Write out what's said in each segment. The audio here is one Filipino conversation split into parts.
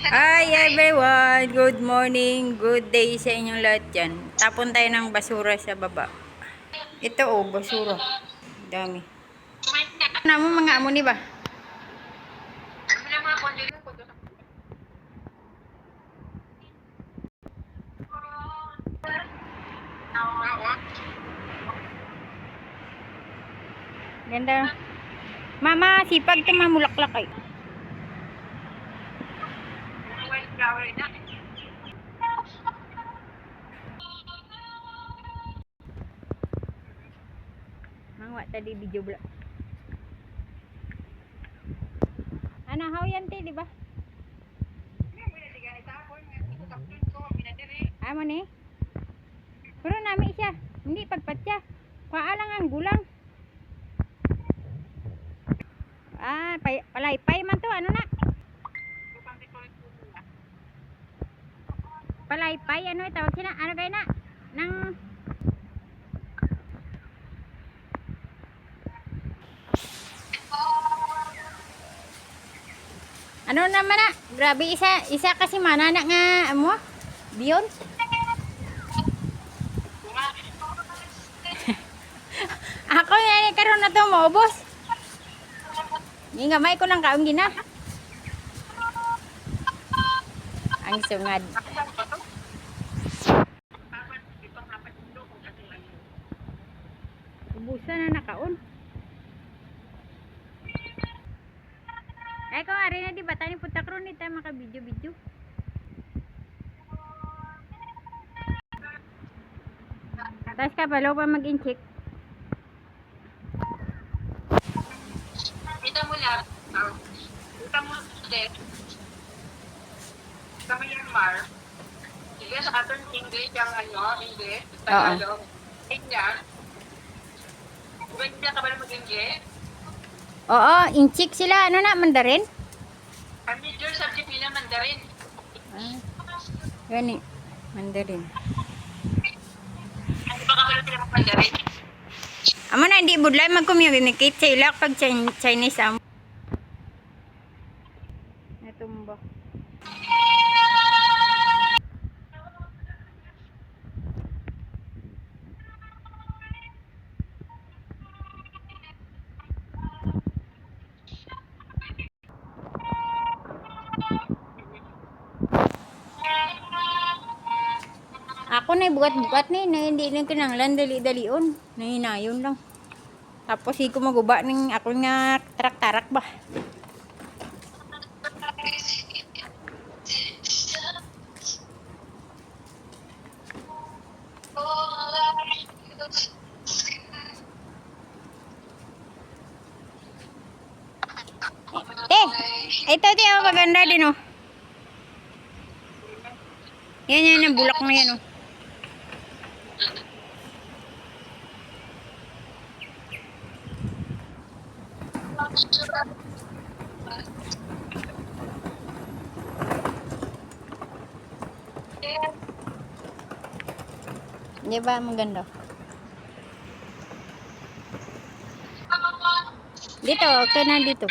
Hi everyone! Good morning, good day sa inyong lahat dyan. Tapon tayo ng basura sa baba. Ito basura. Dami. Ano mo mga amo ni ba? Ganda. Mama, sipag ka mamulaklak ay. Mangwa tadi video vlog. Ano how yan te, di ba? Amo ni? Pero nami siya. Hindi pagpatya. Paalang ang gulang. Palaypay man to. Ano na? Palaypay. Ano tawag sila? Ano kayo na? Nang... Ano naman na? Grabe isa kasi manana nga amo. Diyon. Ako yan karon na to maubos. Ni gamay ko nang kaong gina. Ang sungad. Ubusan na nakaon. Ay ko ari na di ba tani punta karon ni tayo maka video. Tapos ka pa pa mag-incheck. Kita mo lang. Kita mo ulit. Kami yung Mar. Sige, sa katong English yung English. Tagalog. Kanya. Ganyan ka ba na mag-English? Oo, incheck sila. Ano na, Mandarin? Ang major subject nila Mandarin. Gani, Mandarin. Ano ba kabalo sila mag Mandarin? Amo na, hindi budlay mag-communicate sa ilak pag Chinese amo. Natumba. Ako na bugat-bugat ni na hindi na kinanglan dali-dalion. Nahinayon lang. Tapos ko maguba ng ako nga tarak-tarak ba. Ito oh, maganda din oh. Yan yung bulak na yan oh. Di ba maganda? Dito, ito na dito.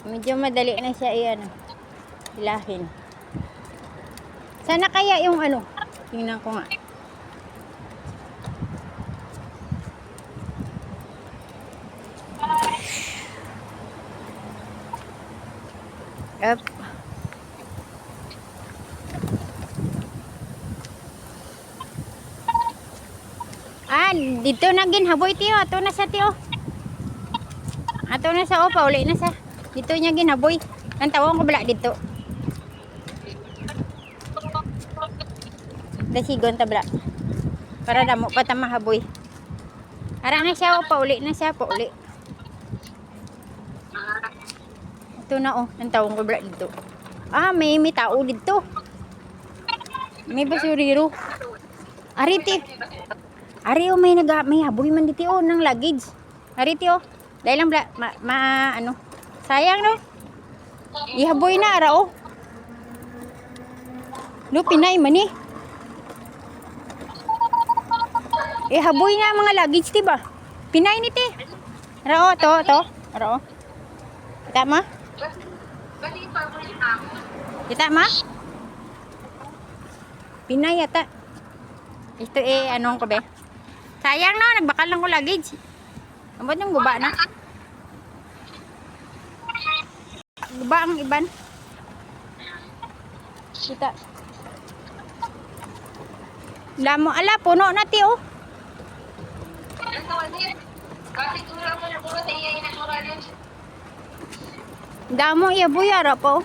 Medyo madali na siya iyan. Hilahin. Sana kaya yung ano? Tingnan ko nga. Up. Dito na ginhaboy tiyo. Ato na sa tiyo. Ato na sa opa. Uli na sa. Dito niya ginaboy. Ang tawang ko bala dito. Dasigon tabla. Para damo pa ta mahaboy. Ara na siya o pauli na siya pauli. Ito na oh, ang tawang ko bala dito. May tao dito. May basuriro. Ariti. Ari oh, may haboy man dito oh ng luggage. Ariti oh. Dahil lang bala ano. Sayang no. Ihaboy na ara oh. No pinay man eh. Haboy na mga luggage diba? Pinay ni te. Ara oh to. Ara oh. Kita mo? Bali pa mo yung ako. Kita mo? Pinay yata. Ito anong ko be? Sayang no, nagbakal lang ko luggage. Ambot yung guba na. Guba ang iban. Kita. Lamo, ala, puno na ti oh. Ang tawag niya. Kasi tura mo na puro sa iya inasura din. Damo iya buyara po.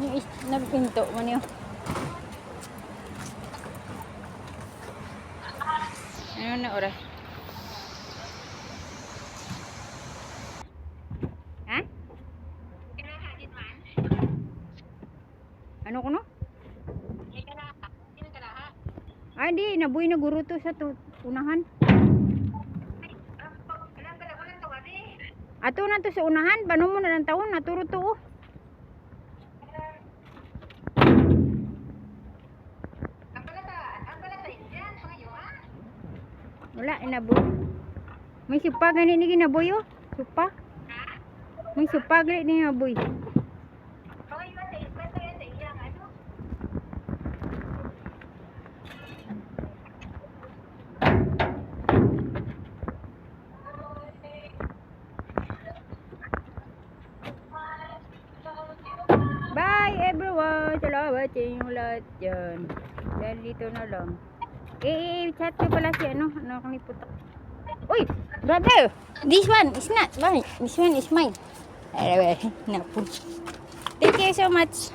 Yung nagpinto mo niyo. Ano na oras? Ha? Kinahagin man. Ano ko no? May kanaha. Sino kanaha? Ah, di. Nabuhay na guro to sa unahan. Alam ka na ko lang tawag eh. Ato na to sa unahan. Paano mo na ng taon? Naturo to oh. Ang pala sa Indian, pangayoan. Wala, inaboy. May supa gani ni ginaboy oh. Supa. May supa gani ni ginaboy. Pangayoan sa Indian, kaya sa iyang ano. Bye everyone! Salamat sa inyong lahat dyan. Dahil dito na lang. Chat ko pala si ano akong iputok. Uy! Brother! This one is not mine. This one is mine. Napu. Thank you so much.